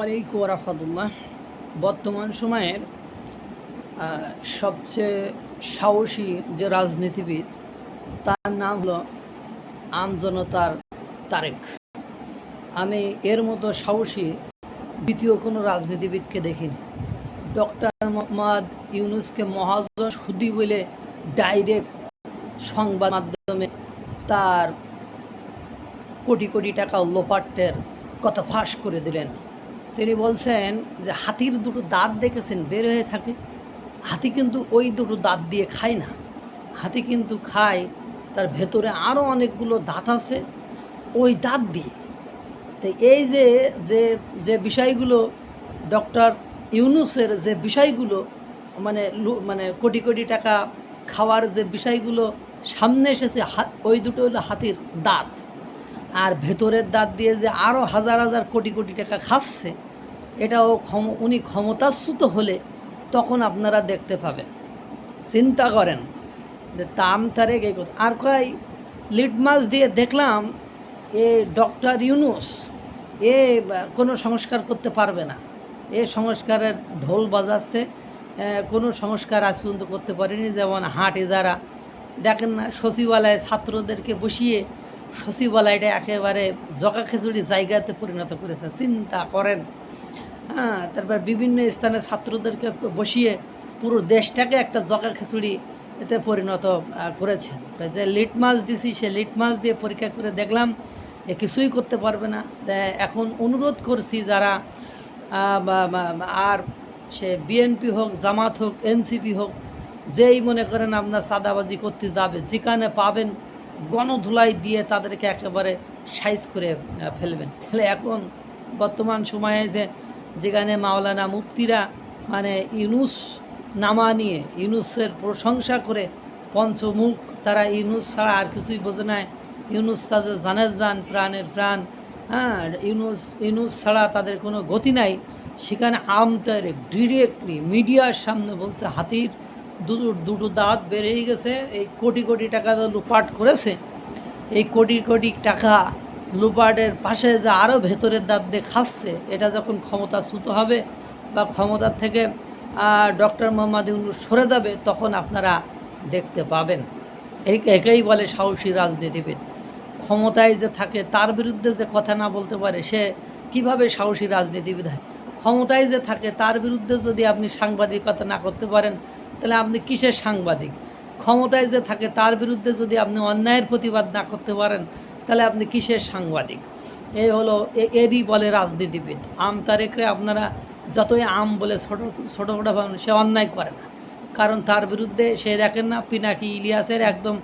আলাইকুম রাহমাতুল্লাহ। বর্তমান সময়ের সবচেয়ে সাহসী যে রাজনীতিবিদ, তার নাম হলো আমজনতার তারেক। আমি এর মতো সাহসী দ্বিতীয় কোনো রাজনীতিবিদকে দেখিনি। ডক্টর মোহাম্মদ ইউনূসকে মহাজন সুদী বলে ডাইরেক্ট সংবাদ মাধ্যমে তার কোটি কোটি টাকা লোপাটের কথা ফাঁস করে দিলেন। তিনি বলছেন যে হাতির দুটো দাঁত দেখেছেন বের হয়ে থাকে, হাতি কিন্তু ওই দুটো দাঁত দিয়ে খায় না, হাতি কিন্তু খায় তার ভেতরে আরও অনেকগুলো দাঁত আছে, ওই দাঁত দিয়ে। তো এই যে যে যে বিষয়গুলো ডক্টর ইউনূসের যে বিষয়গুলো মানে মানে কোটি কোটি টাকা খাওয়ার যে বিষয়গুলো সামনে এসেছে, ওই দুটো হলো হাতির দাঁত। আর ভেতরের দাঁত দিয়ে যে আরও হাজার হাজার কোটি কোটি টাকা খাচ্ছে, এটাও উনি ক্ষমতাচ্যুত হলে তখন আপনারা দেখতে পাবেন। চিন্তা করেন যে তাম তারেক এই কথা। আর কয় লিটমাস দিয়ে দেখলাম এ ডক্টর ইউনূস এ কোনো সংস্কার করতে পারবে না, এ সংস্কারের ঢোল বাজাচ্ছে, কোনো সংস্কার আজ পর্যন্ত করতে পারেনি। যেমন হাট ইজারা দেখেন না, সচিবালয়ে ছাত্রদেরকে বসিয়ে সচিবালয়টা একেবারে জকা খিচুড়ি জায়গাতে পরিণত করেছে। চিন্তা করেন। তারপর বিভিন্ন স্থানে ছাত্রদেরকে বসিয়ে পুরো দেশটাকে একটা জকা খিচুড়ি এতে পরিণত করেছে। যে লিটমাস দিছি, সে লিটমাস দিয়ে পরীক্ষা করে দেখলাম এ কিছুই করতে পারবে না। এখন অনুরোধ করছি যারা আর সে বিএনপি হোক, জামাত হোক, এনসিপি হোক, যেই মনে করেন আপনার চাঁদাবাজি করতে যাবে, যেখানে পাবেন গণধুলাই দিয়ে তাদেরকে একেবারে সাইজ করে ফেলবেন। তাহলে এখন বর্তমান সময়ে যেখানে মাওলানা মুফতিরা মানে ইউনূস নামা নিয়ে ইউনূসের প্রশংসা করে পঞ্চমুখ, তারা ইউনূস ছাড়া আর কিছুই বোঝে না, ইউনূস তাদের জানের জান, প্রাণের প্রাণ। ইউনূস ছাড়া তাদের কোনো গতি নাই। সেখানে আমতারেক ডিরেক্টলি মিডিয়ার সামনে বলছে হাতির দুটো দাঁত বেরিয়ে গেছে, এই কোটি কোটি টাকা লুপাট করেছে, এই কোটি কোটি টাকা লুপাটের পাশে যে আরও ভেতরের দাঁত দিয়ে খাচ্ছে, এটা যখন ক্ষমতাচ্যুত হবে বা ক্ষমতার থেকে ডক্টর মোহাম্মদ ইউনূস সরে যাবে, তখন আপনারা দেখতে পাবেন। একেই বলে সাহসী রাজনীতিবিদ। ক্ষমতায় যে থাকে তার বিরুদ্ধে যে কথা না বলতে পারে, সে কিভাবে সাহসী রাজনীতিবিদ হয়? ক্ষমতায় যে থাকে তার বিরুদ্ধে যদি আপনি সাংবাদিকতা না করতে পারেন, তাহলে আপনি কিসের সাংবাদিক? ক্ষমতায় যে থাকে তার বিরুদ্ধে যদি আপনি অন্যায়ের প্রতিবাদ না করতে পারেন, তাহলে আপনি কিসের সাংবাদিক? এই হলো এরই বলে রাজনীতিবিদ। আম তারেকরে আপনারা যতই আম বলে ছোটো ছোটো ভাবেন, সে অন্যায় করে না। কারণ তার বিরুদ্ধে সে দেখেন না, পিনাকি ইলিয়াসের একদম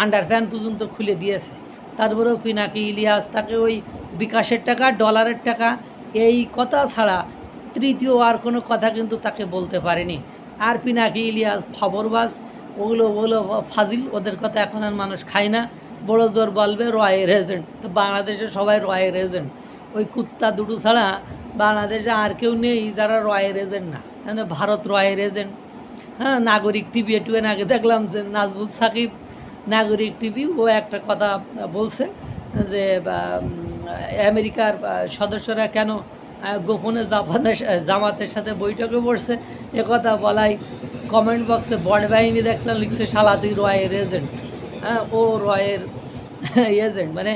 আন্ডারপ্যান পর্যন্ত খুলে দিয়েছে। তারপরেও পিনাকি ইলিয়াস তাকে ওই বিকাশের টাকা, ডলারের টাকা, এই কথা ছাড়া তৃতীয় আর কোনো কথা কিন্তু তাকে বলতে পারেনি। আর পিনাকি ইলিয়াস খবরবাজ, ওগুলো ফাজিল, ওদের কথা এখন আর মানুষ খায় না। বড় জোর বলবে রয়ের এজেন্ট। তো বাংলাদেশে সবাই রয়ের এজেন্ট, ওই কুত্তা দুটো ছাড়া বাংলাদেশে আর কেউ নেই যারা রয়ের এজেন্ট না। মানে ভারত রয়ের এজেন্ট। নাগরিক টিভি একটু আগে দেখলাম যে নাজবুল সাকিব নাগরিক টিভি ও একটা কথা বলছে যে আমেরিকার সদস্যরা কেন গোপনে জামাতের সাথে বৈঠকে বসছে, একথা বলাই কমেন্ট বক্সে বড় বাহিনী দেখছেন লিখছে শালা তুই রয়ের এজেন্ট। ও রয়ের এজেন্ট, মানে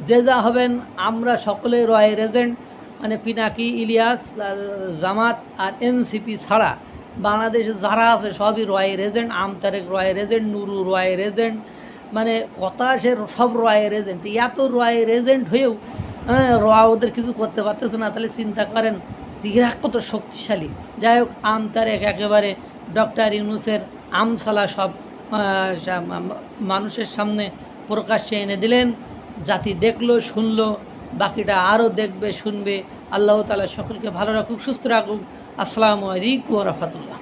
যে যা হবেন আমরা সকলে রয়ের এজেন্ট। মানে পিনাকি ইলিয়াস, জামাত আর এনসিপি ছাড়া বাংলাদেশে যারা আছে সবই রয়ের এজেন্ট। আম তারেক রয়ের এজেন্ট, নুরু রয়ের এজেন্ট, মানে কথা সে সব রয়ের এজেন্ট। এত রয়ের এজেন্ট হয়েও ওদের কিছু করতে পারতেছে না। তাহলে চিন্তা করেন যে এরা কত শক্তিশালী। যাই হোক, আম তারেক একেবারে ডক্টর ইউনূসের আমসালা সব মানুষের সামনে প্রকাশ্যে এনে দিলেন। জাতি দেখলো, শুনলো, বাকিটা আরও দেখবে, শুনবে। আল্লাহ তাআলা সকলকে ভালো রাখুক, সুস্থ রাখুক। আসসালামু আলাইকুম ওয়া রাহমাতুল্লাহ।